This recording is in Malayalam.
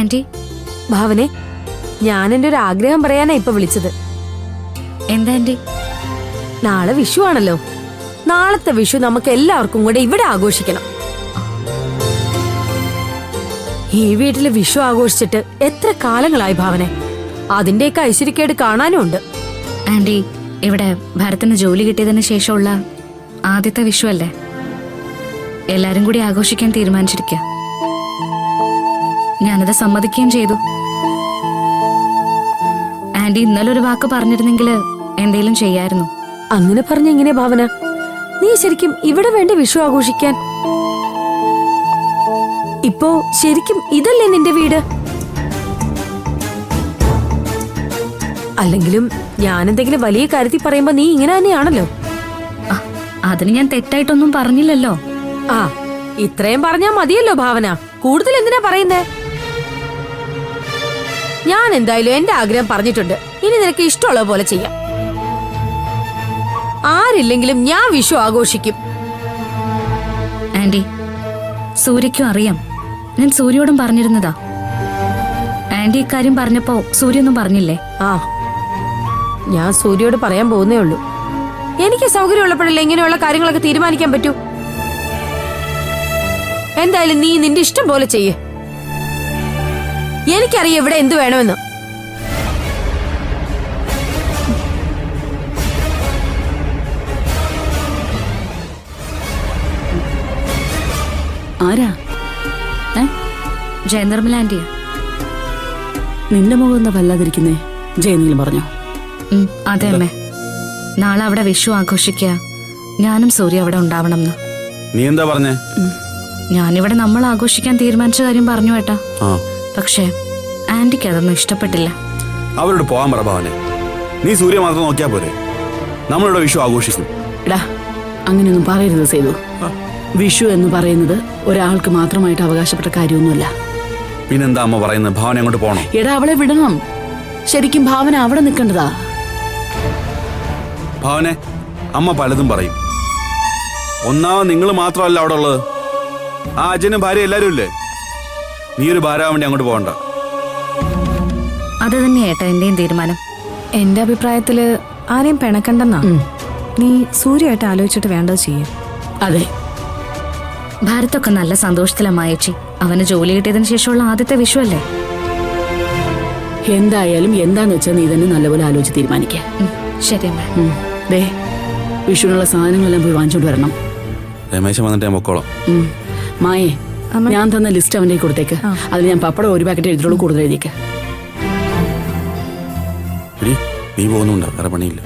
ആന്റി, ഭാവനെ, ഞാൻ എന്റെ ഒരു ആഗ്രഹം പറയാനാ ഇപ്പൊ വിളിച്ചത്. എന്താ ആന്റി? നാളെ വിഷു ആണല്ലോ. നാളത്തെ വിഷു നമുക്ക് എല്ലാവർക്കും കൂടെ ഇവിടെ ആഘോഷിക്കണം. ഈ വീട്ടില് വിഷു ആഘോഷിച്ചിട്ട് എത്ര കാലങ്ങളായി ഭാവനെ. അതിന്റെയൊക്കെ ഐശ്വര്യക്കേട് കാണാനും ഉണ്ട്. ആന്റി, ഇവിടെ ഭരത്തിന് ജോലി കിട്ടിയതിന് ശേഷമുള്ള ആദ്യത്തെ വിഷു അല്ലേ? എല്ലാരും കൂടി ആഘോഷിക്കാൻ തീരുമാനിച്ചിരിക്കുക. ഞാനത് സമ്മതിക്കുകയും ചെയ്തു. ആന്റി ഇന്നലെ ഒരു വാക്ക് പറഞ്ഞിരുന്നെങ്കിൽ എന്തെങ്കിലും ചെയ്യായിരുന്നു. അങ്ങനെ പറഞ്ഞ എങ്ങനെ ഭാവന? നീ ശരിക്കും ഇവിടെ വേണ്ട വിഷു ആഘോഷിക്കാൻ? ഇപ്പോ ശരിക്കും ഇതല്ലേ നിന്റെ വീട്? അല്ലെങ്കിലും ഞാൻ എന്തെങ്കിലും വലിയ കാര്യത്തിൽ പറയുമ്പോ നീ ഇങ്ങനെ തന്നെയാണല്ലോ. അതിന് ഞാൻ തെറ്റായിട്ടൊന്നും പറഞ്ഞില്ലല്ലോ. ആ, ഇത്രയും പറഞ്ഞാ മതിയല്ലോ ഭാവന. കൂടുതൽ എന്തിനാ പറയുന്നേ? ഞാൻ എന്തായാലും എന്റെ ആഗ്രഹം പറഞ്ഞിട്ടുണ്ട്. ഇനി നിനക്ക് ഇഷ്ടമുള്ള പോലെ ചെയ്യാം. ആരില്ലെങ്കിലും ഞാൻ വിഷു ആഘോഷിക്കും. ആന്റി, സൂര്യക്കും അറിയാം. ഞാൻ സൂര്യോടും പറഞ്ഞിരുന്നതാ. ആന്റി ഇക്കാര്യം പറഞ്ഞപ്പോ സൂര്യൊന്നും പറഞ്ഞില്ലേ? ആ, ഞാൻ സൂര്യയോട് പറയാൻ പോകുന്നേ ഉള്ളൂ. എനിക്ക് സൗകര്യമുള്ളപ്പോഴല്ലേ ഇങ്ങനെയുള്ള കാര്യങ്ങളൊക്കെ തീരുമാനിക്കാൻ പറ്റൂ. എന്തായാലും നീ നിന്റെ ഇഷ്ടം പോലെ ചെയ്യേ. എനിക്കറിയാം ഇവിടെ എന്ത് വേണമെന്ന്. ആരാ? ജയനിർമ്മല ആന്റിയാ. നിന്റെ മുഖം എന്താ വല്ലാതിരിക്കുന്നേ? ജയനീലും പറഞ്ഞോ? അതെ അമ്മേ, നാളെ അവിടെ വിഷു ആഘോഷിക്കുക. ഞാനും സൂര്യ അവിടെ ഉണ്ടാവണം. നീ എന്താ പറഞ്ഞേ? ഞാനിവിടെ നമ്മൾ ആഘോഷിക്കാൻ തീരുമാനിച്ച കാര്യം പറഞ്ഞു ഏട്ടാ. പക്ഷേ ആന്റിക്ക് അതൊന്നും ഇഷ്ടപ്പെട്ടില്ല. അവരോട് പോകാൻ പറ ഭാവനെ. നീ സൂര്യ മാത്രം നോക്കിയാ പോരെ. നമ്മളിവിടെ വിഷു ആഘോഷിക്കും. എടാ, അങ്ങനെയൊന്നും പറയരുത് സേതു. വിഷു എന്ന് പറയുന്നത് ഒരാൾക്ക് മാത്രമായിട്ട് അവകാശപ്പെട്ട കാര്യമൊന്നുമല്ല. പിന്നെന്താ അമ്മ പറയുന്നത്? ഭാവന അങ്ങോട്ട് പോകണം. എടാ, അവളെ വിടണം. ശരിക്കും ഭാവന അവിടെ നിൽക്കേണ്ടതാ. ഭാവനെ, അമ്മ പലതും പറയും. ഒന്നാമത് നിങ്ങൾ മാത്രമല്ല അവിടെ ഉള്ളത്. ആ അച്ഛനും ഭാര്യ എല്ലാരും ഇല്ലേ? നീ ഒരു ഭാരാൻ വേണ്ടി അങ്ങോട്ട് പോകണ്ട. അത് തന്നെയാ ഏട്ടാ എന്റെയും തീരുമാനം. എന്റെ അഭിപ്രായത്തില് ആരെയും പിണക്കണ്ടെന്നാ. നീ സൂര്യയായിട്ട് ആലോചിച്ചിട്ട് വേണ്ടത് ചെയ്യും. അതെ, ഭാരതൊക്കെ നല്ല സന്തോഷത്തിലമ്മായേച്ചി. അവന് ജോലി കിട്ടിയതിന് ശേഷമുള്ള ആദ്യത്തെ വിഷു അല്ലേ? എന്തായാലും എന്താന്ന് വെച്ചാൽ നീ തന്നെ നല്ലപോലെ ആലോചിച്ച് തീരുമാനിക്ക. ശരി അമ്മ. ദേ, വിഷുവിനുള്ള സാധനങ്ങളെല്ലാം പോയി വാങ്ങിച്ചോണ്ട് വരണം. രമേശൻ വന്നിട്ട് ഞാൻ പൊക്കോളാം. മായേ, ഞാൻ തന്ന ലിസ്റ്റ് അവന്റെ കൊടുത്തേക്ക്. അതിൽ ഞാൻ പപ്പടം ഒരു പാക്കറ്റ് എഴുതിയിട്ടുള്ളൂ, കൂടുതൽ എഴുതിയേക്ക്. നീ പോകുന്നുണ്ടോ? വേറെ പണിയില്ല.